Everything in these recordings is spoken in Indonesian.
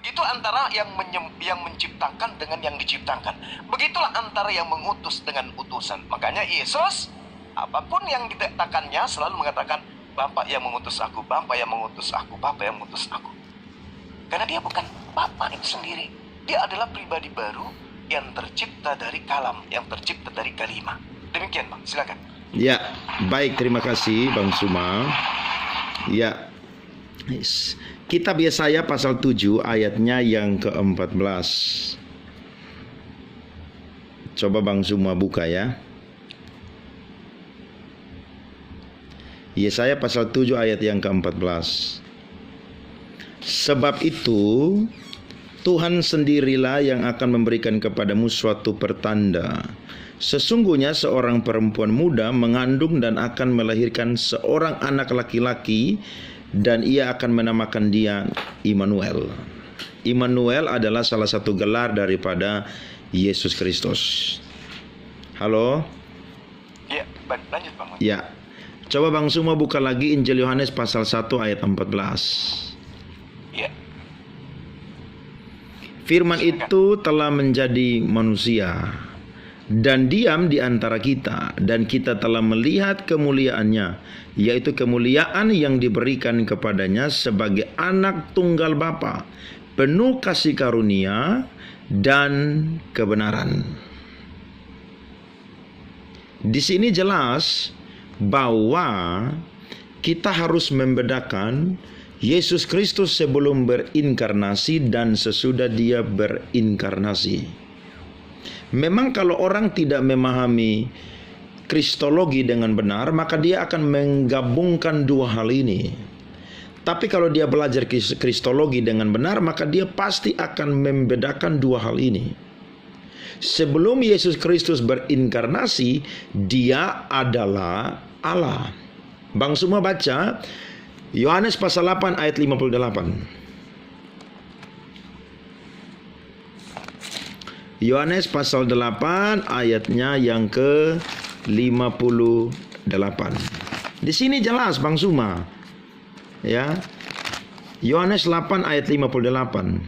Itu antara yang menciptakan dengan yang diciptakan. Begitulah antara yang mengutus dengan utusan. Makanya Yesus, apapun yang dikatakannya selalu mengatakan, Bapa yang mengutus aku, Bapa yang mengutus aku, Bapa yang mengutus aku. Karena dia bukan Bapa itu sendiri. Dia adalah pribadi baru yang tercipta dari kalam, yang tercipta dari kalimat. Demikian Bang, silakan. Ya, baik, terima kasih Bang Suma. Ya, Kitab Yesaya pasal 7 ayatnya yang ke-14. Coba Bang Suma buka ya. Yesaya pasal 7 ayat yang ke-14. Sebab itu Tuhan sendirilah yang akan memberikan kepadamu suatu pertanda. Sesungguhnya seorang perempuan muda mengandung dan akan melahirkan seorang anak laki-laki, dan ia akan menamakan dia Immanuel. Immanuel adalah salah satu gelar daripada Yesus Kristus. Halo? Ya, lanjut Bang. Ya. Coba Bang Suma buka lagi Injil Yohanes pasal 1 ayat 14. Ya. Firman itu telah menjadi manusia dan diam di antara kita, dan kita telah melihat kemuliaannya, yaitu kemuliaan yang diberikan kepadanya sebagai anak tunggal Bapa, penuh kasih karunia dan kebenaran. Di sini jelas bahwa kita harus membedakan Yesus Kristus sebelum berinkarnasi dan sesudah dia berinkarnasi. Memang kalau orang tidak memahami kristologi dengan benar, maka dia akan menggabungkan dua hal ini. Tapi kalau dia belajar kristologi dengan benar, maka dia pasti akan membedakan dua hal ini. Sebelum Yesus Kristus berinkarnasi, dia adalah Allah. Bang semua baca Yohanes pasal 8 ayat 58. Yohanes pasal 8 ayatnya yang ke-58. Di sini jelas Bang Suma. Ya. Yohanes 8 ayat 58.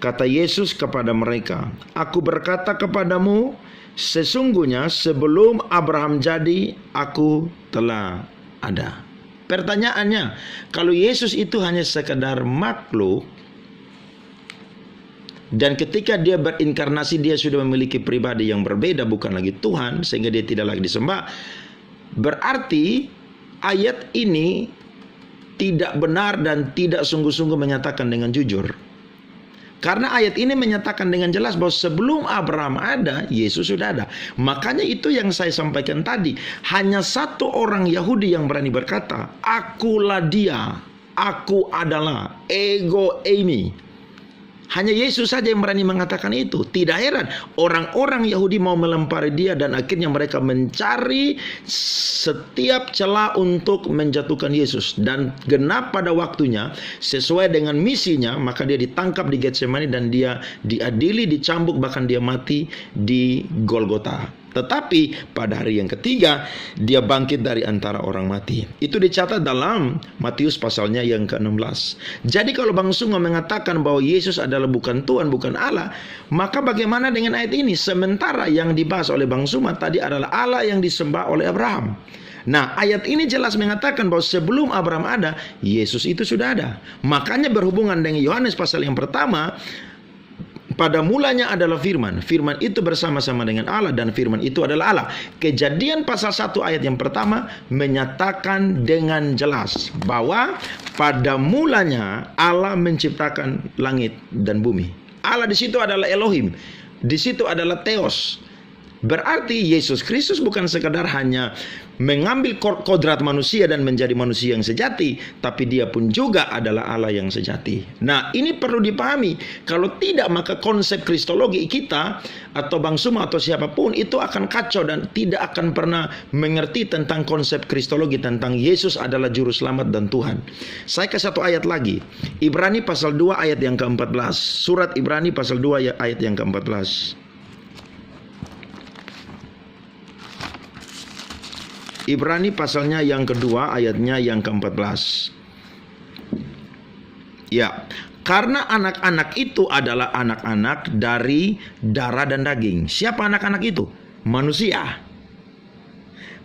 Kata Yesus kepada mereka, "Aku berkata kepadamu, sesungguhnya sebelum Abraham jadi, aku telah ada." Pertanyaannya, kalau Yesus itu hanya sekedar makhluk, dan ketika dia berinkarnasi dia sudah memiliki pribadi yang berbeda, bukan lagi Tuhan, sehingga dia tidak lagi disembah, berarti ayat ini tidak benar dan tidak sungguh-sungguh menyatakan dengan jujur. Karena ayat ini menyatakan dengan jelas bahwa sebelum Abraham ada, Yesus sudah ada. Makanya itu yang saya sampaikan tadi. Hanya satu orang Yahudi yang berani berkata, "Akulah dia, aku adalah, ego eimi." Hanya Yesus saja yang berani mengatakan itu. Tidak heran orang-orang Yahudi mau melempari dia, dan akhirnya mereka mencari setiap celah untuk menjatuhkan Yesus. Dan genap pada waktunya sesuai dengan misinya, maka dia ditangkap di Getsemani dan dia diadili, dicambuk, bahkan dia mati di Golgota. Tetapi pada hari yang ketiga dia bangkit dari antara orang mati. Itu dicatat dalam Matius pasalnya yang ke-16. Jadi kalau Bang Suma mengatakan bahwa Yesus adalah bukan Tuhan, bukan Allah, maka bagaimana dengan ayat ini? Sementara yang dibahas oleh Bang Suma tadi adalah Allah yang disembah oleh Abraham. Nah, ayat ini jelas mengatakan bahwa sebelum Abraham ada, Yesus itu sudah ada. Makanya berhubungan dengan Yohanes pasal yang pertama, pada mulanya adalah firman. Firman itu bersama-sama dengan Allah, dan firman itu adalah Allah. Kejadian pasal 1 ayat yang pertama menyatakan dengan jelas bahwa pada mulanya Allah menciptakan langit dan bumi. Allah di situ adalah Elohim. Di situ adalah Theos. Berarti Yesus Kristus bukan sekadar hanya mengambil kodrat manusia dan menjadi manusia yang sejati, tapi dia pun juga adalah Allah yang sejati. Nah, ini perlu dipahami. Kalau tidak, maka konsep kristologi kita atau Bang Suma atau siapapun itu akan kacau dan tidak akan pernah mengerti tentang konsep kristologi, tentang Yesus adalah juru selamat dan Tuhan. Saya ke satu ayat lagi. Ibrani pasal 2 ayat yang ke-14. Surat Ibrani pasal 2 ayat yang ke-14. Ibrani pasalnya yang kedua ayatnya yang ke-14. Ya, Karena anak-anak itu adalah anak-anak dari darah dan daging. Siapa anak-anak itu? Manusia.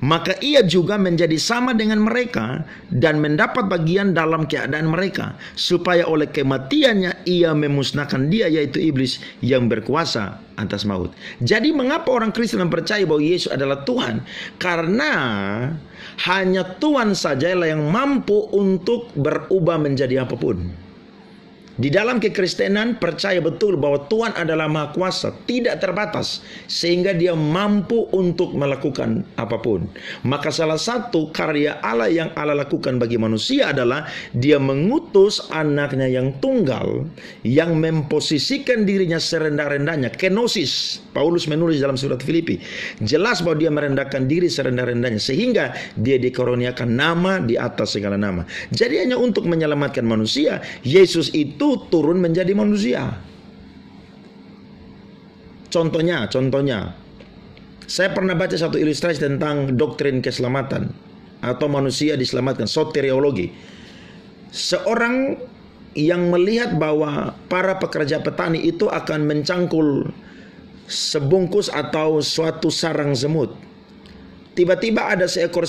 Maka ia juga menjadi sama dengan mereka dan mendapat bagian dalam keadaan mereka, supaya oleh kematiannya ia memusnahkan dia, yaitu iblis yang berkuasa atas maut. Jadi mengapa orang Kristen percaya bahwa Yesus adalah Tuhan? Karena hanya Tuhan sajalah yang mampu untuk berubah menjadi apapun. Di dalam kekristenan percaya betul bahwa Tuhan adalah Maha Kuasa, tidak terbatas, sehingga dia mampu untuk melakukan apapun. Maka salah satu karya Allah yang Allah lakukan bagi manusia adalah dia mengutus anaknya yang tunggal, yang memposisikan dirinya serendah-rendahnya. Kenosis, Paulus menulis dalam surat Filipi, jelas bahwa dia merendahkan diri serendah-rendahnya, sehingga dia dikaruniakan nama di atas segala nama. Jadi hanya untuk menyelamatkan manusia, Yesus itu turun menjadi manusia. Contohnya, saya pernah baca satu ilustrasi tentang doktrin keselamatan atau manusia diselamatkan, soteriologi. Seorang yang melihat bahwa para pekerja petani itu akan mencangkul sebungkus atau suatu sarang semut. Tiba-tiba ada seekor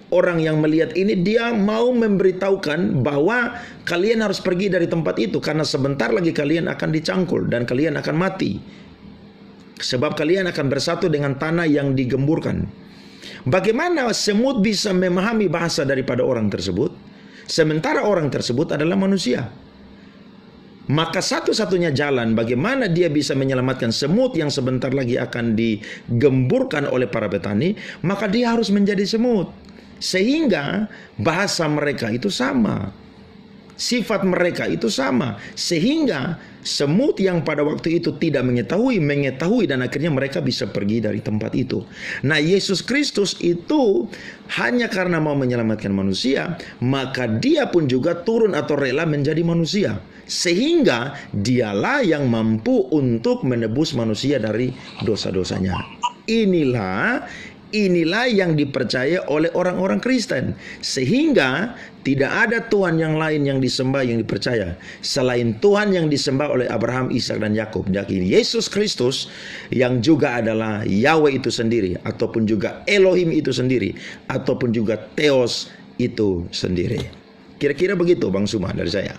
orang yang melihat ini, dia mau memberitahukan bahwa kalian harus pergi dari tempat itu karena sebentar lagi kalian akan dicangkul dan kalian akan mati. Sebab kalian akan bersatu dengan tanah yang digemburkan. Bagaimana semut bisa memahami bahasa daripada orang tersebut? Sementara orang tersebut adalah manusia. Maka satu-satunya jalan bagaimana dia bisa menyelamatkan semut yang sebentar lagi akan digemburkan oleh para petani, maka dia harus menjadi semut. Sehingga bahasa mereka itu sama, sifat mereka itu sama, sehingga semut yang pada waktu itu tidak mengetahui dan akhirnya mereka bisa pergi dari tempat itu. Nah, Yesus Kristus itu hanya karena mau menyelamatkan manusia, maka dia pun juga turun atau rela menjadi manusia, sehingga dialah yang mampu untuk menebus manusia dari dosa-dosanya. Inilah yang dipercaya oleh orang-orang Kristen, sehingga tidak ada Tuhan yang lain yang disembah, yang dipercaya selain Tuhan yang disembah oleh Abraham, Ishak dan Yakub. Jadi Yesus Kristus yang juga adalah Yahweh itu sendiri, ataupun juga Elohim itu sendiri, ataupun juga Theos itu sendiri. Kira-kira begitu Bang Suma dari saya.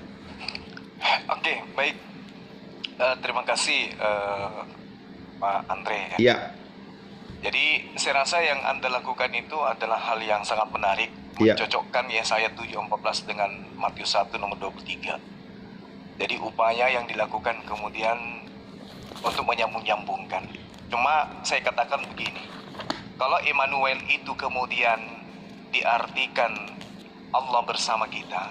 Oke, baik. Terima kasih Pak Andre. Ya. Jadi saya rasa yang Anda lakukan itu adalah hal yang sangat menarik, Ya. mencocokkan Yesaya 7:14 dengan Matius 1 nomor 23. Jadi upaya yang dilakukan kemudian untuk menyambung-nyambungkan. Cuma saya katakan begini, kalau Immanuel itu kemudian diartikan Allah bersama kita,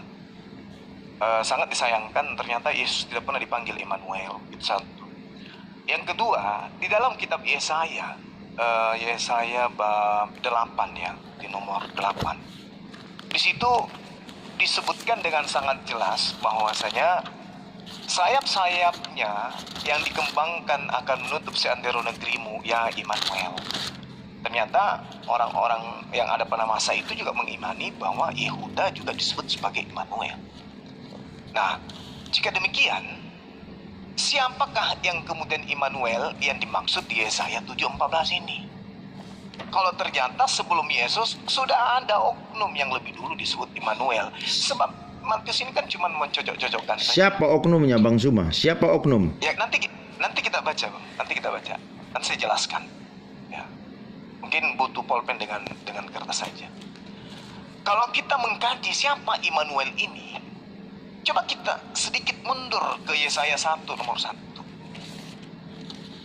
sangat disayangkan ternyata Yesus tidak pernah dipanggil Immanuel. Itu satu. Yang kedua, di dalam kitab Yesaya bab 8 ya, di nomor 8. Di situ disebutkan dengan sangat jelas bahwasanya sayap-sayapnya yang dikembangkan akan menutup seantero negerimu, ya Immanuel. Ternyata orang-orang yang ada pada masa itu juga mengimani bahwa Yehuda juga disebut sebagai Immanuel. Nah, jika demikian, siapakah yang kemudian Immanuel yang dimaksud di Yesaya 7:14 ini? Kalau ternyata sebelum Yesus sudah ada oknum yang lebih dulu disebut Immanuel. Sebab Matius ini kan cuma mencocok-cocokkan. Siapa oknumnya Bang Suma? Siapa oknum? Ya nanti kita baca, Bang. Nanti saya jelaskan. Ya. Mungkin butuh pulpen dengan kertas saja. Kalau kita mengkaji siapa Immanuel ini, coba kita sedikit mundur ke Yesaya 1 nomor 1.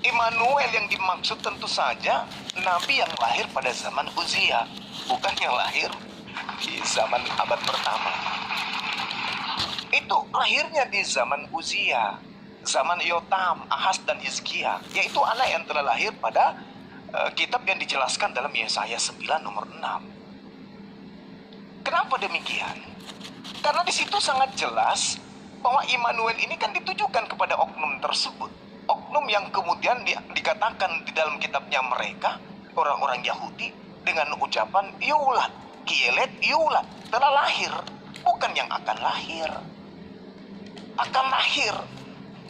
Immanuel yang dimaksud tentu saja Nabi yang lahir pada zaman Uzia, bukan yang lahir di zaman abad pertama. Itu lahirnya di zaman Uzia, zaman Yotam, Ahaz dan Hizkia, yaitu anak yang telah lahir pada kitab yang dijelaskan dalam Yesaya 9 nomor 6. Kenapa demikian? Karena di situ sangat jelas bahwa Immanuel ini kan ditujukan kepada oknum tersebut. Oknum yang kemudian dikatakan di dalam kitabnya mereka, orang-orang Yahudi, dengan ucapan Yulat, Kielet Yulat, telah lahir, bukan yang akan lahir. akan lahir.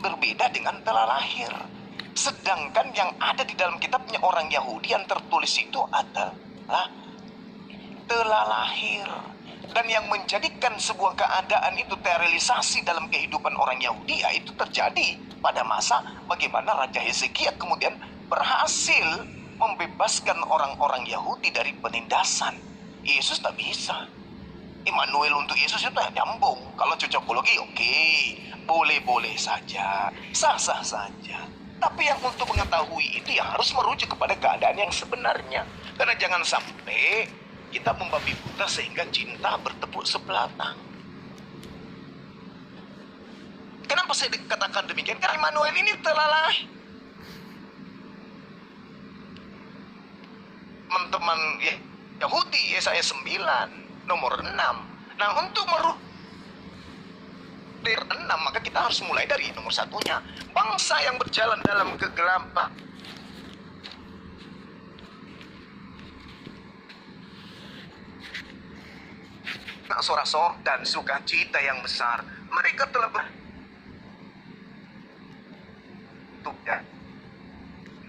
Berbeda dengan telah lahir. Sedangkan yang ada di dalam kitabnya orang Yahudi yang tertulis itu adalah telah lahir. Dan yang menjadikan sebuah keadaan itu terrealisasi dalam kehidupan orang Yahudi, yaitu terjadi pada masa bagaimana Raja Hezekia kemudian berhasil membebaskan orang-orang Yahudi dari penindasan. Yesus tak bisa. Immanuel untuk Yesus itu nyambung. Kalau cocokologi oke, boleh-boleh saja, sah-sah saja. Tapi yang untuk mengetahui itu ya harus merujuk kepada keadaan yang sebenarnya. Karena jangan sampai kita membabi buta sehingga cinta bertepuk sebelah tangan. Kenapa saya katakan demikian? Karena Immanuel ini telah lahir. Teman-teman Yahudi, Yesaya 9, nomor 6. Nah, untuk dari 6, maka kita harus mulai dari nomor 1-nya. Bangsa yang berjalan dalam kegelapan. Sorak-sorak dan sukacita yang besar. Mereka telah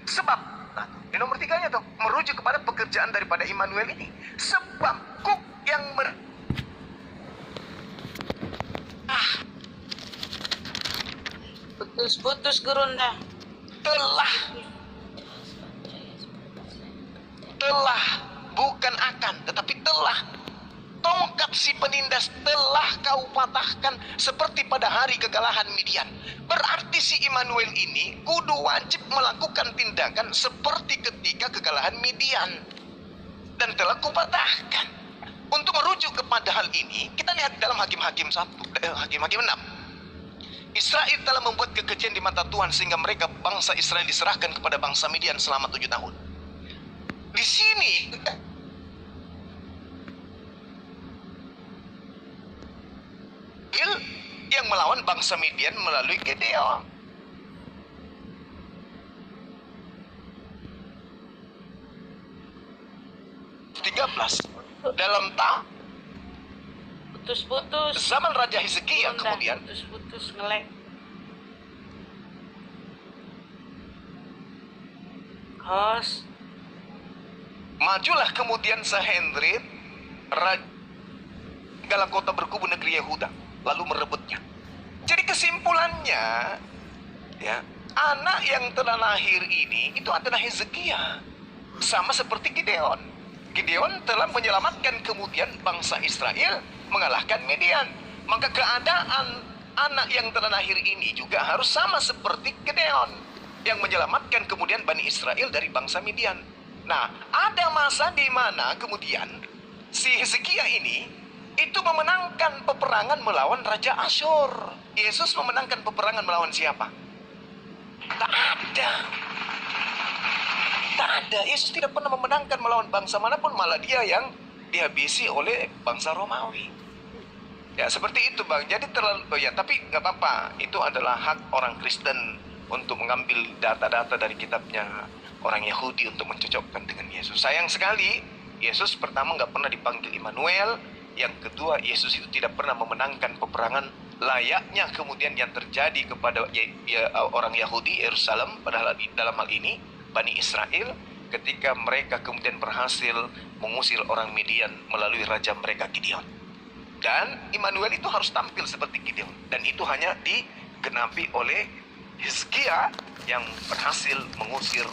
sebab, nah, di nomor 3-nya tuh merujuk kepada pekerjaan daripada Immanuel ini. Sebab kuk yang putus Gurunda. Telah, bukan akan, tetapi telah. Tongkat si penindas telah kau patahkan seperti pada hari kekalahan Midian. Berarti si Immanuel ini kudu wajib melakukan tindakan seperti ketika kekalahan Midian. Dan telah kupatahkan. Untuk merujuk kepada hal ini, kita lihat dalam Hakim-Hakim 6. Israel telah membuat kekejian di mata Tuhan sehingga mereka bangsa Israel diserahkan kepada bangsa Midian selama 7 tahun. Di sini yang melawan bangsa Midian melalui Gideon. Dalam tahun Putus-putus. zaman Raja Hezekia Gurunda, kemudian putus-putus ngelek. Hos. majulah kemudian Sanherib segala kota berkubu negeri Yehuda lalu merebutnya. Jadi kesimpulannya, ya, anak yang telah lahir ini itu adalah Hezekia, sama seperti Gideon. Gideon telah menyelamatkan kemudian bangsa Israel mengalahkan Midian. Maka keadaan anak yang telah lahir ini juga harus sama seperti Gideon yang menyelamatkan kemudian Bani Israel dari bangsa Midian. Nah, ada masa di mana kemudian si Hezekia ini itu memenangkan peperangan melawan Raja Asyur. Yesus memenangkan peperangan melawan siapa? Tak ada. Tak ada. Yesus tidak pernah memenangkan melawan bangsa manapun, malah dia yang dihabisi oleh bangsa Romawi. Ya, seperti itu, Bang. Jadi terlalu, ya, tapi nggak apa-apa. Itu adalah hak orang Kristen untuk mengambil data-data dari kitabnya orang Yahudi untuk mencocokkan dengan Yesus. Sayang sekali, Yesus pertama nggak pernah dipanggil Immanuel. Yang kedua, Yesus itu tidak pernah memenangkan peperangan layaknya kemudian yang terjadi kepada orang Yahudi Yerusalem, padahal dalam hal ini Bani Israel, ketika mereka kemudian berhasil mengusir orang Midian melalui raja mereka Gideon. Dan Immanuel itu harus tampil seperti Gideon, dan itu hanya digenapi oleh Hizkia yang berhasil mengusir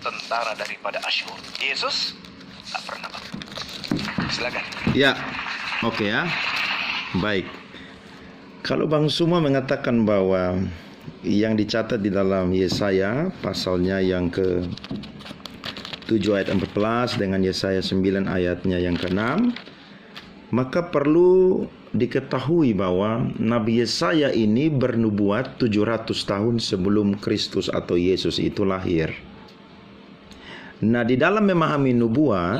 tentara daripada Asyur. Yesus tak pernah, Bang. Silakan. Ya, oke ya. Baik. Kalau Bang Suma mengatakan bahwa yang dicatat di dalam Yesaya pasalnya yang ke-7 ayat 14 dengan Yesaya 9 ayatnya yang ke-6, maka perlu diketahui bahwa Nabi Yesaya ini bernubuat 700 tahun sebelum Kristus atau Yesus itu lahir. Nah, di dalam memahami nubuat,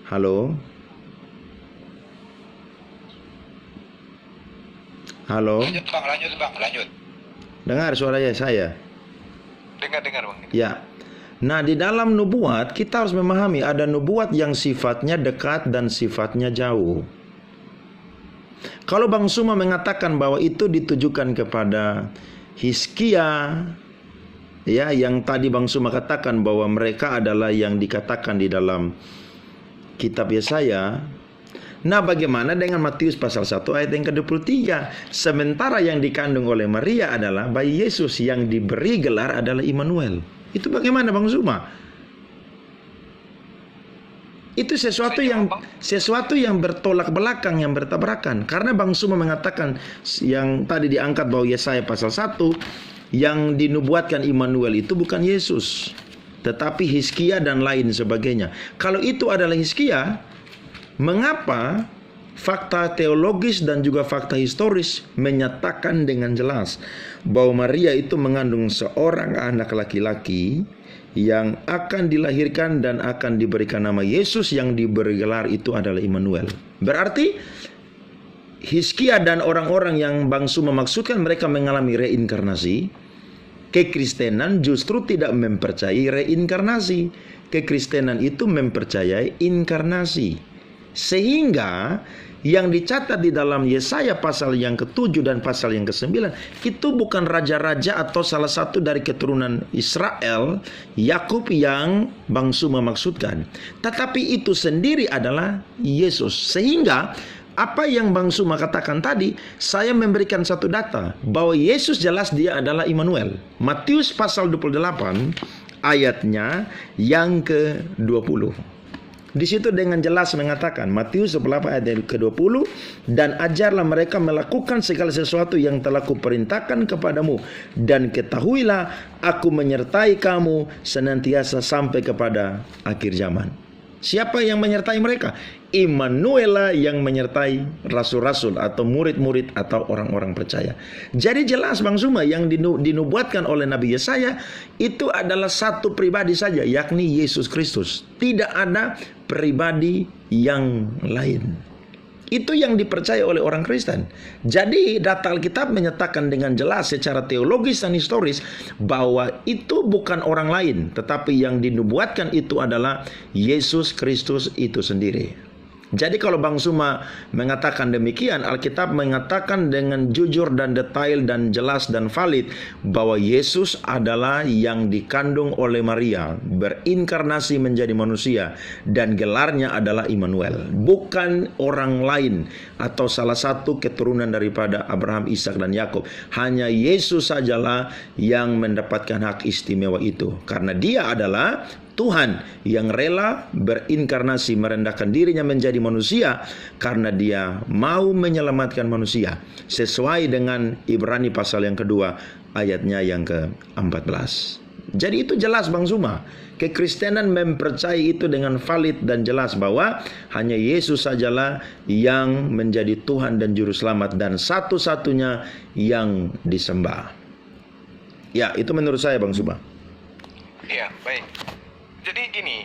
halo? Halo? Lanjut. Dengar suara saya? Dengar, Bang. Ya. Nah, di dalam nubuat kita harus memahami ada nubuat yang sifatnya dekat dan sifatnya jauh. Kalau Bang Suma mengatakan bahwa itu ditujukan kepada Hizkia, ya, yang tadi Bang Suma katakan bahwa mereka adalah yang dikatakan di dalam kitab Yesaya. Nah, bagaimana dengan Matius pasal 1 ayat yang ke-23? Sementara yang dikandung oleh Maria adalah bayi Yesus, yang diberi gelar adalah Immanuel. Itu bagaimana Bang Suma? Itu sesuatu yang bertolak belakang, yang bertabrakan. Karena Bang Suma mengatakan yang tadi diangkat bahwa Yesaya pasal 1 yang dinubuatkan Immanuel itu bukan Yesus, tetapi Hizkia dan lain sebagainya. Kalau itu adalah Hizkia, mengapa fakta teologis dan juga fakta historis menyatakan dengan jelas bahwa Maria itu mengandung seorang anak laki-laki yang akan dilahirkan dan akan diberikan nama Yesus, yang diberi gelar itu adalah Immanuel. Berarti Hizkia dan orang-orang yang Bang Suma maksudkan mereka mengalami reinkarnasi. Kekristenan justru tidak mempercayai reinkarnasi. Kekristenan itu mempercayai inkarnasi. Sehingga yang dicatat di dalam Yesaya pasal yang ke-7 dan pasal yang ke-9 itu bukan raja-raja atau salah satu dari keturunan Israel, Yakub, yang Bang Suma maksudkan. Tetapi itu sendiri adalah Yesus. Sehingga apa yang Bang Suma katakan tadi, saya memberikan satu data bahwa Yesus jelas dia adalah Immanuel. Matius pasal 28 ayatnya yang ke-20. Di situ dengan jelas mengatakan, Matius 28 ayat yang ke-20, dan ajarlah mereka melakukan segala sesuatu yang telah kuperintahkan kepadamu, dan ketahuilah aku menyertai kamu senantiasa sampai kepada akhir zaman. Siapa yang menyertai mereka? Immanuel yang menyertai rasul-rasul atau murid-murid atau orang-orang percaya. Jadi jelas Bang Suma, yang dinubuatkan oleh Nabi Yesaya itu adalah satu pribadi saja, yakni Yesus Kristus. Tidak ada pribadi yang lain. Itu yang dipercaya oleh orang Kristen. Jadi data Alkitab menyatakan dengan jelas secara teologis dan historis bahwa itu bukan orang lain, tetapi yang dinubuatkan itu adalah Yesus Kristus itu sendiri. Jadi kalau Bang Suma mengatakan demikian, Alkitab mengatakan dengan jujur dan detail dan jelas dan valid bahwa Yesus adalah yang dikandung oleh Maria, berinkarnasi menjadi manusia, dan gelarnya adalah Immanuel, bukan orang lain atau salah satu keturunan daripada Abraham, Ishak dan Yakub. Hanya Yesus sajalah yang mendapatkan hak istimewa itu, karena dia adalah Tuhan yang rela berinkarnasi, merendahkan dirinya menjadi manusia karena dia mau menyelamatkan manusia, sesuai dengan Ibrani pasal yang kedua ayatnya yang ke-14. Jadi itu jelas Bang Suma. Kekristenan mempercayai itu dengan valid dan jelas bahwa hanya Yesus sajalah yang menjadi Tuhan dan Juru Selamat dan satu-satunya yang disembah. Ya, itu menurut saya Bang Suma. Iya, baik. Jadi gini,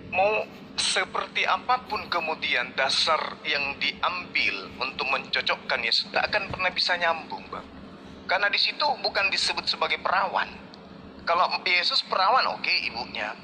mau seperti apapun kemudian dasar yang diambil untuk mencocokkan Yesus, tak akan pernah bisa nyambung, Bang. Karena di situ bukan disebut sebagai perawan. Kalau Yesus perawan, oke, ibunya.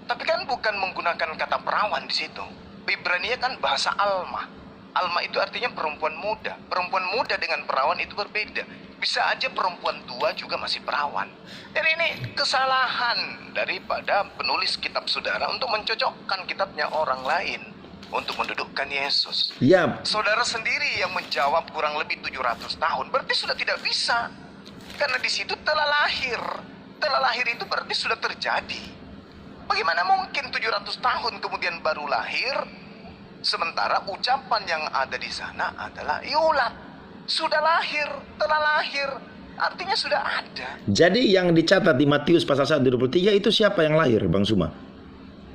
Tapi kan bukan menggunakan kata perawan di situ. Ibrani kan bahasa alma. Alma itu artinya perempuan muda. Perempuan muda dengan perawan itu berbeda. Bisa aja perempuan tua juga masih perawan. Jadi ini kesalahan daripada penulis kitab saudara untuk mencocokkan kitabnya orang lain untuk mendudukkan Yesus. Ya. Saudara sendiri yang menjawab kurang lebih 700 tahun, berarti sudah tidak bisa. Karena di situ telah lahir. Telah lahir itu berarti sudah terjadi. Bagaimana mungkin 700 tahun kemudian baru lahir, sementara ucapan yang ada di sana adalah iulat. Sudah lahir, telah lahir, artinya sudah ada. Jadi yang dicatat di Matius pasal 1:23 itu siapa yang lahir, Bang Suma?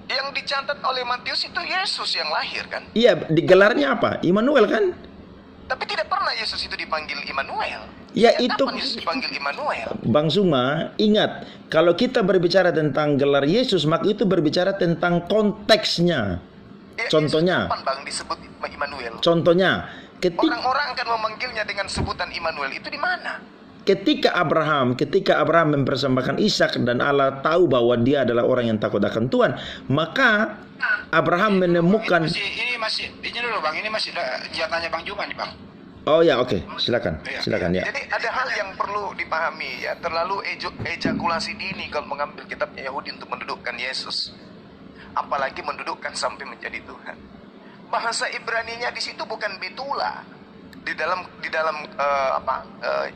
Yang dicatat oleh Matius itu Yesus yang lahir kan? Iya, digelarnya apa? Immanuel kan? Tapi tidak pernah Yesus itu dipanggil Immanuel. Ya, Sejak itu kapan Yesus dipanggil Immanuel? Bang Suma, ingat, kalau kita berbicara tentang gelar Yesus, maka itu berbicara tentang konteksnya. Ya, Contohnya, Yesus kapan Bang disebut Immanuel? contohnya, Orang-orang akan memanggilnya dengan sebutan Immanuel itu di mana? ketika Abraham mempersembahkan Ishak dan Allah tahu bahwa dia adalah orang yang takut akan Tuhan, maka Abraham menemukan Ini masih dulu Bang, ini masih jatahnya Bang Juma nih Bang. Oh ya, oke. Silakan. Ya, Silakan ya. Jadi ada hal yang perlu dipahami ya. Terlalu ejakulasi dini kalau mengambil kitabnya Yahudi untuk mendudukkan Yesus, apalagi mendudukkan sampai menjadi Tuhan. Bahasa Ibraninya di situ bukan betula di dalam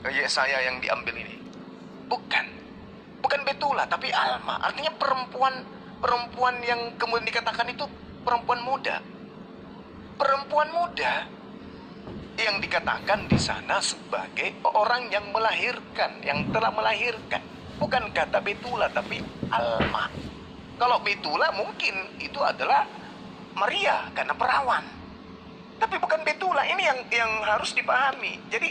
Yesaya yang diambil ini. Bukan betula, tapi alma. Artinya perempuan yang kemudian dikatakan itu perempuan muda. Perempuan muda yang dikatakan di sana sebagai orang yang melahirkan, yang telah melahirkan. Bukan kata betula, tapi alma. Kalau betula mungkin itu adalah Maria karena perawan. Tapi bukan betula. Ini yang harus dipahami. Jadi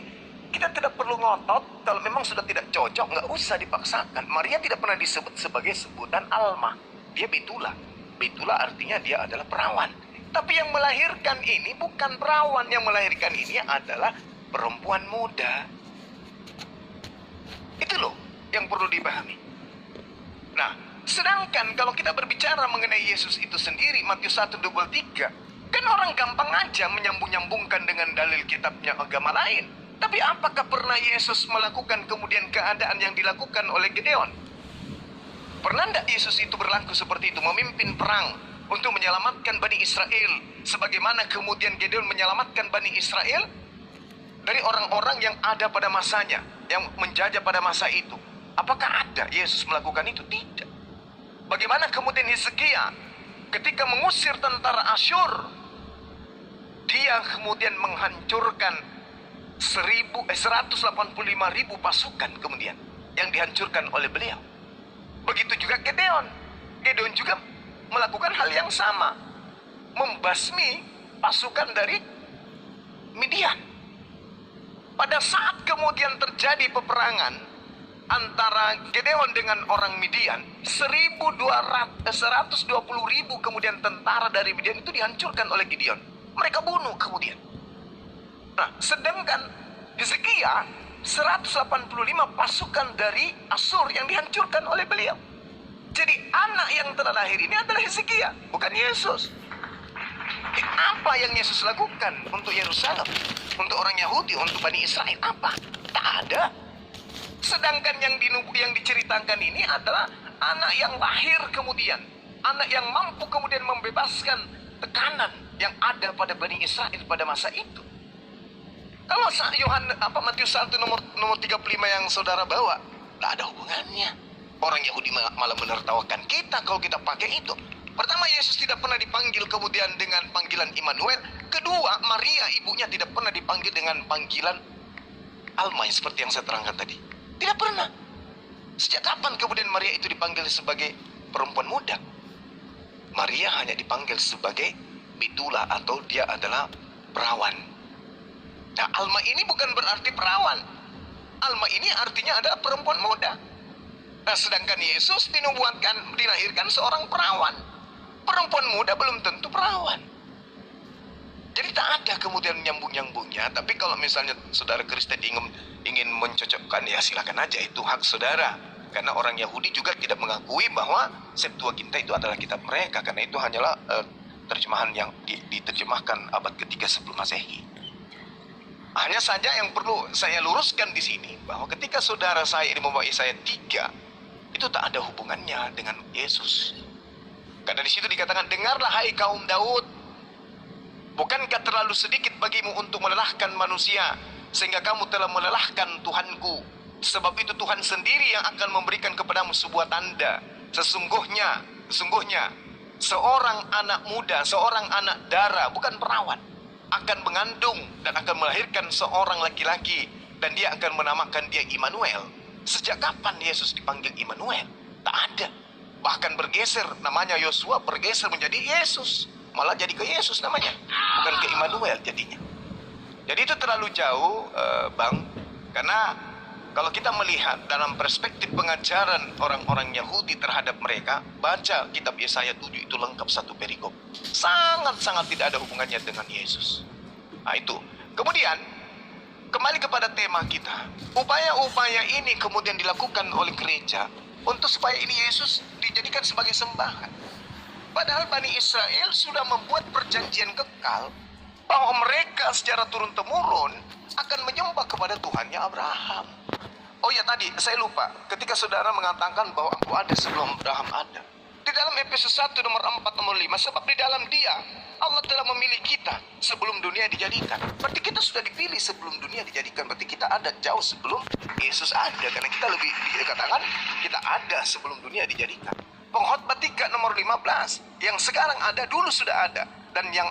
kita tidak perlu ngotot. Kalau memang sudah tidak cocok, nggak usah dipaksakan. Maria tidak pernah disebut sebagai sebutan alma. Dia betula. Betula artinya dia adalah perawan. Tapi yang melahirkan ini bukan perawan. Yang melahirkan ini adalah perempuan muda. Itu loh yang perlu dipahami. Nah, sedangkan kalau kita berbicara mengenai Yesus itu sendiri, Matius 1:23, kan orang gampang aja menyambung-nyambungkan dengan dalil kitabnya agama lain. Tapi apakah pernah Yesus melakukan kemudian keadaan yang dilakukan oleh Gideon? Pernah tidak Yesus itu berlaku seperti itu, memimpin perang untuk menyelamatkan Bani Israel, sebagaimana kemudian Gideon menyelamatkan Bani Israel dari orang-orang yang ada pada masanya, yang menjajah pada masa itu? Apakah ada Yesus melakukan itu? Tidak. Bagaimana kemudian Hizkia ketika mengusir tentara Asyur, dia kemudian menghancurkan 185.000 pasukan kemudian yang dihancurkan oleh beliau. Begitu juga Gideon. Gideon juga melakukan hal yang sama, membasmi pasukan dari Midian. Pada saat kemudian terjadi peperangan antara Gideon dengan orang Midian, 120.000 kemudian tentara dari Midian itu dihancurkan oleh Gideon. Mereka bunuh kemudian. Nah, sedangkan Hizkia 185 pasukan dari Asyur yang dihancurkan oleh beliau. Jadi anak yang telah lahir ini adalah Hizkia, bukan Yesus. Apa yang Yesus lakukan untuk Yerusalem, untuk orang Yahudi, untuk Bani Israel? Apa? Tak ada. Sedangkan yang diceritakan ini adalah anak yang lahir kemudian, anak yang mampu kemudian membebaskan tekanan yang ada pada Bani Israel pada masa itu. Kalau Matius 1 nomor 35 yang saudara bawa, tak ada hubungannya. Orang Yahudi malah menertawakan kita kalau kita pakai itu. Pertama, Yesus tidak pernah dipanggil kemudian dengan panggilan Immanuel. Kedua, Maria ibunya tidak pernah dipanggil dengan panggilan Alma seperti yang saya terangkan tadi. Tidak pernah. Sejak kapan kemudian Maria itu dipanggil sebagai perempuan muda? Maria hanya dipanggil sebagai betula atau dia adalah perawan. Nah, Alma ini bukan berarti perawan. Alma ini artinya adalah perempuan muda. Nah, sedangkan Yesus dilahirkan seorang perawan. Perempuan muda belum tentu perawan. Jadi tak ada kemudian nyambung-nyambungnya. Tapi kalau misalnya saudara Kristen ingin mencocokkan, ya silakan aja, itu hak saudara. Karena orang Yahudi juga tidak mengakui bahwa Septuaginta itu adalah kitab mereka. Karena itu hanyalah terjemahan yang diterjemahkan abad ketiga sebelum Masehi. Hanya saja yang perlu saya luruskan di sini, bahwa ketika saudara saya ini membawa Yesaya 3, itu tak ada hubungannya dengan Yesus. Karena di situ dikatakan, dengarlah hai kaum Daud, bukankah terlalu sedikit bagimu untuk melelahkan manusia, sehingga kamu telah melelahkan Tuhanku. Sebab itu Tuhan sendiri yang akan memberikan kepadamu sebuah tanda. Sesungguhnya seorang anak muda, seorang anak dara, bukan perawan, akan mengandung dan akan melahirkan seorang laki-laki, dan dia akan menamakan dia Immanuel. Sejak kapan Yesus dipanggil Immanuel? Tak ada. Bahkan bergeser, namanya Yosua bergeser menjadi Yesus. Malah jadi ke Yesus namanya, bukan ke Immanuel jadinya. Jadi itu terlalu jauh, Bang. Karena kalau kita melihat dalam perspektif pengajaran orang-orang Yahudi terhadap mereka, baca kitab Yesaya 7 itu lengkap satu perikop. Sangat-sangat tidak ada hubungannya dengan Yesus. Nah itu. Kemudian, kembali kepada tema kita. Upaya-upaya ini kemudian dilakukan oleh gereja untuk supaya ini Yesus dijadikan sebagai sembahan. Padahal Bani Israel sudah membuat perjanjian kekal bahwa mereka secara turun-temurun akan menyembah kepada Tuhannya Abraham. Oh ya, tadi saya lupa ketika saudara mengatakan bahwa engkau ada sebelum Abraham ada. Di dalam Efesus 1 nomor 4 nomor 5, sebab di dalam Dia Allah telah memilih kita sebelum dunia dijadikan. Berarti kita sudah dipilih sebelum dunia dijadikan. Berarti kita ada jauh sebelum Yesus ada, karena kita lebih dikatakan kita ada sebelum dunia dijadikan. Pengkhotbah 3 nomor 15, yang sekarang ada dulu sudah ada, dan yang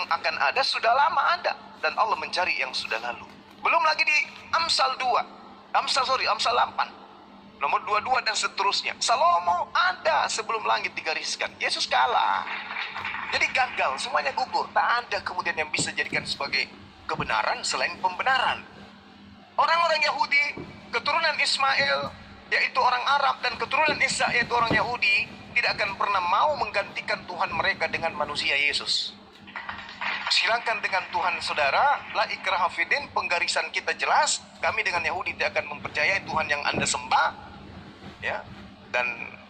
akan ada sudah lama ada, dan Allah mencari yang sudah lalu. Belum lagi di Amsal 8 nomor 22 dan seterusnya. Salomo ada sebelum langit digariskan. Yesus kalah. Jadi gagal, semuanya gugur. Tak ada kemudian yang bisa jadikan sebagai kebenaran selain pembenaran. Orang-orang Yahudi, keturunan Ismail, yaitu orang Arab, dan keturunan Isa, yaitu orang Yahudi, tidak akan pernah mau menggantikan Tuhan mereka dengan manusia Yesus. Silakan dengan Tuhan saudara, la ikraha fiddin, penggarisan kita jelas. Kami dengan Yahudi tidak akan mempercayai Tuhan yang Anda sembah, ya, dan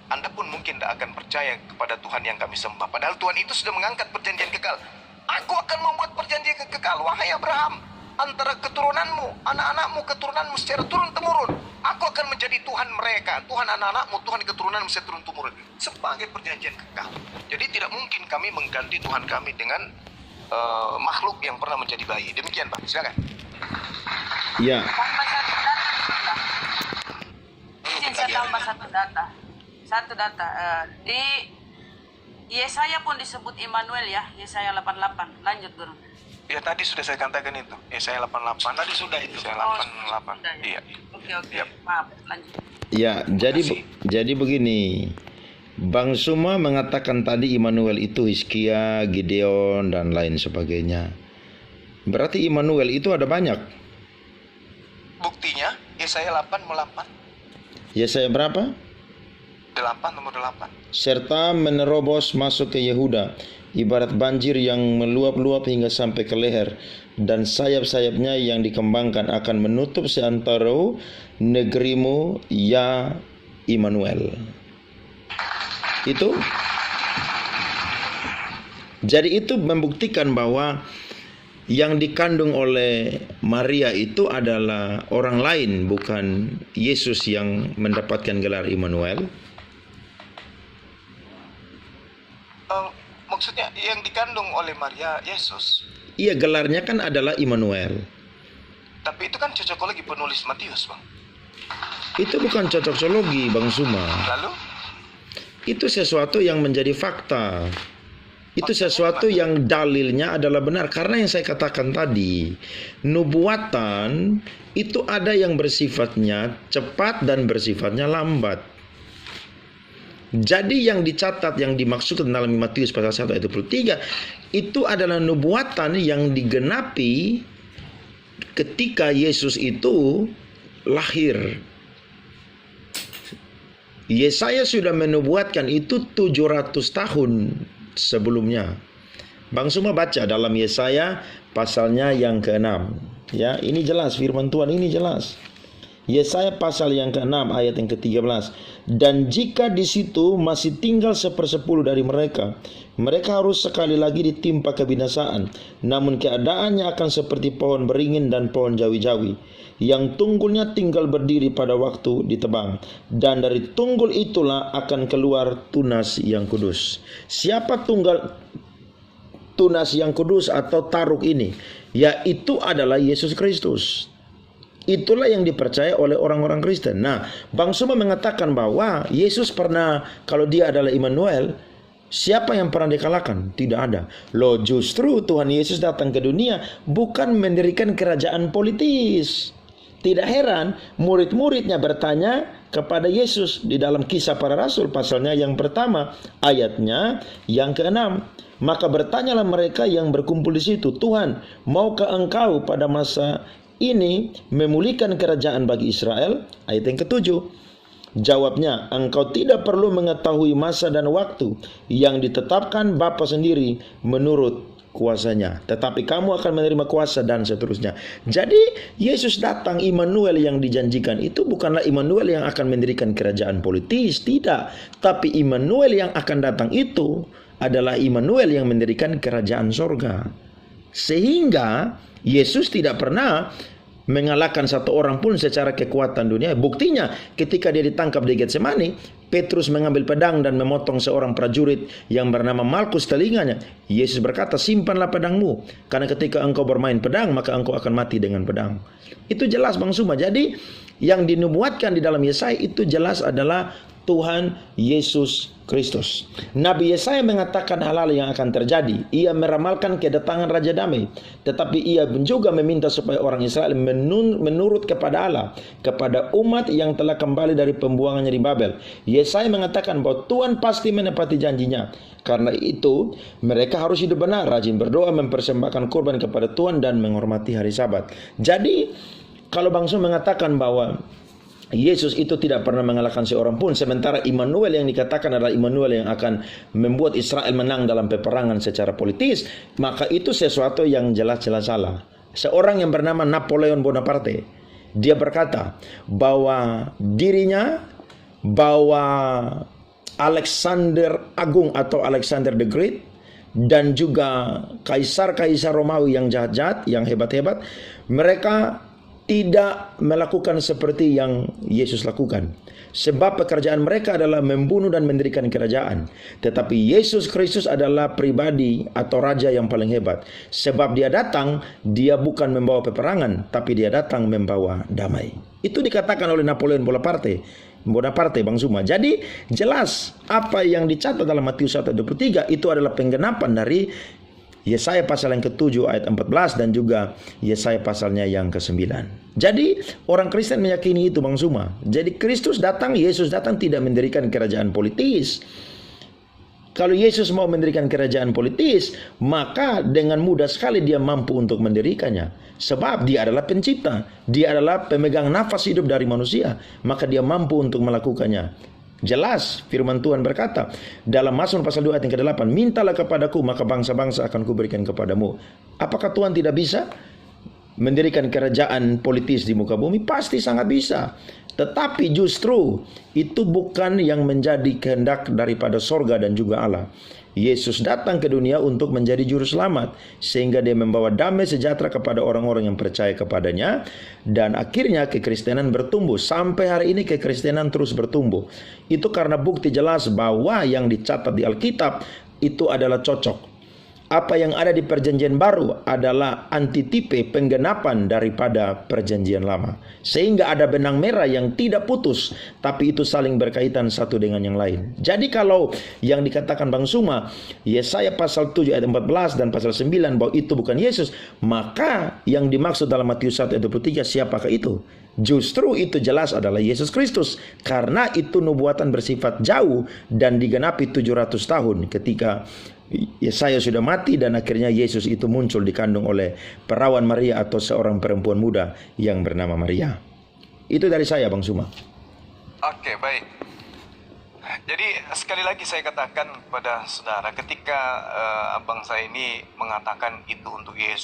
Anda pun mungkin tidak akan percaya kepada Tuhan yang kami sembah. Padahal Tuhan itu sudah mengangkat perjanjian kekal. Aku akan membuat perjanjian kekal, wahai Abraham, antara keturunanmu, anak-anakmu, keturunanmu secara turun-temurun. Aku akan menjadi Tuhan mereka, Tuhan anak-anakmu, Tuhan keturunanmu secara turun-temurun, sebagai perjanjian kekal. Jadi tidak mungkin kami mengganti Tuhan kami dengan makhluk yang pernah menjadi bayi. Demikian Pak, silakan. Ya. Tambah satu data. Izin saya tambah satu data. Di Yesaya pun disebut Immanuel ya, Yesaya 88. Lanjut Guru. Ya tadi sudah saya katakan itu. Yesaya 88. Tadi sudah itu. Yesaya 88. Sudah, ya. Iya. Oke. Yap. Maaf, lanjut. Ya, jadi begini. Bang Suma mengatakan tadi Immanuel itu Hizkia, Gideon, dan lain sebagainya. Berarti Immanuel itu ada banyak. Buktinya Yesaya 8 Yesaya berapa? 8 nomor 8. Serta menerobos masuk ke Yehuda, ibarat banjir yang meluap-luap hingga sampai ke leher, dan sayap-sayapnya yang dikembangkan akan menutup seantero negerimu, ya Immanuel. Itu jadi itu membuktikan bahwa yang dikandung oleh Maria itu adalah orang lain, bukan Yesus yang mendapatkan gelar Immanuel. Maksudnya yang dikandung oleh Maria Yesus. Iya, gelarnya kan adalah Immanuel. Tapi itu kan cocokologi penulis Matius, Bang. Itu bukan cocokologi, Bang Suma. Lalu? Itu sesuatu yang menjadi fakta. Itu sesuatu yang dalilnya adalah benar. Karena yang saya katakan tadi, nubuatan itu ada yang bersifatnya cepat dan bersifatnya lambat. Jadi yang dicatat, yang dimaksudkan dalam Matius pasal 1 ayat 23, itu adalah nubuatan yang digenapi ketika Yesus itu lahir. Yesaya sudah menubuatkan itu 700 tahun sebelumnya. Bang Suma baca dalam Yesaya pasalnya yang ke-6. Ya, ini jelas, firman Tuhan ini jelas. Yesaya pasal yang ke-6 ayat yang ke-13. Dan jika di situ masih tinggal 1/10 dari mereka, mereka harus sekali lagi ditimpa kebinasaan. Namun keadaannya akan seperti pohon beringin dan pohon jawi-jawi, yang tunggulnya tinggal berdiri pada waktu ditebang, dan dari tunggul itulah akan keluar tunas yang kudus. Siapa tunggal tunas yang kudus atau taruk ini? Yaitu adalah Yesus Kristus. Itulah yang dipercaya oleh orang-orang Kristen. Nah, Bang Suma mengatakan bahwa Yesus pernah, kalau dia adalah Immanuel, siapa yang pernah dikalahkan? Tidak ada. Loh, justru Tuhan Yesus datang ke dunia bukan mendirikan kerajaan politis. Tidak heran murid-muridnya bertanya kepada Yesus di dalam Kisah Para Rasul pasalnya yang pertama ayatnya yang ke-6. Maka bertanyalah mereka yang berkumpul di situ, Tuhan, maukah engkau pada masa ini memulihkan kerajaan bagi Israel? Ayat yang ke-7. Jawabnya, engkau tidak perlu mengetahui masa dan waktu yang ditetapkan Bapa sendiri menurut kuasanya, tetapi kamu akan menerima kuasa, dan seterusnya. Jadi Yesus datang, Immanuel yang dijanjikan itu bukanlah Immanuel yang akan mendirikan kerajaan politis, tidak. Tapi Immanuel yang akan datang itu adalah Immanuel yang mendirikan kerajaan sorga. Sehingga Yesus tidak pernah mengalahkan satu orang pun secara kekuatan dunia. Buktinya ketika dia ditangkap di Getsemani, Petrus mengambil pedang dan memotong seorang prajurit yang bernama Malkus telinganya. Yesus berkata, simpanlah pedangmu, karena ketika engkau bermain pedang, maka engkau akan mati dengan pedang. Itu jelas Bang Suma. Jadi yang dinubuatkan di dalam Yesaya itu jelas adalah Tuhan Yesus Kristus. Nabi Yesaya mengatakan hal-hal yang akan terjadi. Ia meramalkan kedatangan Raja Damai. Tetapi ia juga meminta supaya orang Israel menurut kepada Allah, kepada umat yang telah kembali dari pembuangannya di Babel. Yesaya mengatakan bahwa Tuhan pasti menepati janjinya. Karena itu mereka harus hidup benar, rajin berdoa, mempersembahkan korban kepada Tuhan, dan menghormati hari Sabat. Jadi kalau Bang Sun mengatakan bahwa Yesus itu tidak pernah mengalahkan seorang pun, sementara Immanuel yang dikatakan adalah Immanuel yang akan membuat Israel menang dalam peperangan secara politis, maka itu sesuatu yang jelas-jelas salah. Seorang yang bernama Napoleon Bonaparte, dia berkata bahwa dirinya, bahwa Alexander Agung atau Alexander the Great, dan juga kaisar-kaisar Romawi yang jahat-jahat, yang hebat-hebat, mereka tidak melakukan seperti yang Yesus lakukan. Sebab pekerjaan mereka adalah membunuh dan mendirikan kerajaan. Tetapi Yesus Kristus adalah pribadi atau raja yang paling hebat. Sebab dia datang, dia bukan membawa peperangan, tapi dia datang membawa damai. Itu dikatakan oleh Napoleon Bonaparte, Bang Suma. Jadi jelas apa yang dicatat dalam Matius 1:23 itu adalah penggenapan dari Yesaya pasal yang ke-7 ayat 14 dan juga Yesaya pasalnya yang ke-9. Jadi orang Kristen meyakini itu Bang Suma. Jadi Kristus datang, Yesus datang tidak mendirikan kerajaan politis. Kalau Yesus mau mendirikan kerajaan politis, maka dengan mudah sekali dia mampu untuk mendirikannya. Sebab dia adalah pencipta, dia adalah pemegang nafas hidup dari manusia, maka dia mampu untuk melakukannya. Jelas firman Tuhan berkata dalam Mazmur pasal 2 ayat yang ke-8, mintalah kepadaku maka bangsa-bangsa akan kuberikan kepadamu. Apakah Tuhan tidak bisa mendirikan kerajaan politis di muka bumi? Pasti sangat bisa. Tetapi justru itu bukan yang menjadi kehendak daripada sorga dan juga Allah. Yesus datang ke dunia untuk menjadi juru selamat, sehingga dia membawa damai sejahtera kepada orang-orang yang percaya kepadanya, dan akhirnya kekristenan bertumbuh. Sampai hari ini kekristenan terus bertumbuh. Itu karena bukti jelas bahwa yang dicatat di Alkitab itu adalah cocok. Apa yang ada di perjanjian baru adalah antitipe penggenapan daripada perjanjian lama. Sehingga ada benang merah yang tidak putus, tapi itu saling berkaitan satu dengan yang lain. Jadi kalau yang dikatakan Bang Suma, Yesaya pasal 7 ayat 14 dan pasal 9 bahwa itu bukan Yesus, maka yang dimaksud dalam Matius 1 ayat 23 siapakah itu? Justru itu jelas adalah Yesus Kristus. Karena itu nubuatan bersifat jauh dan digenapi 700 tahun ketika Yesaya sudah mati dan akhirnya Yesus itu muncul dikandung oleh perawan Maria atau seorang perempuan muda yang bernama Maria. Itu dari saya Bang Suma. Oke, baik. Jadi sekali lagi saya katakan pada saudara, ketika abang saya ini mengatakan itu untuk Yesus,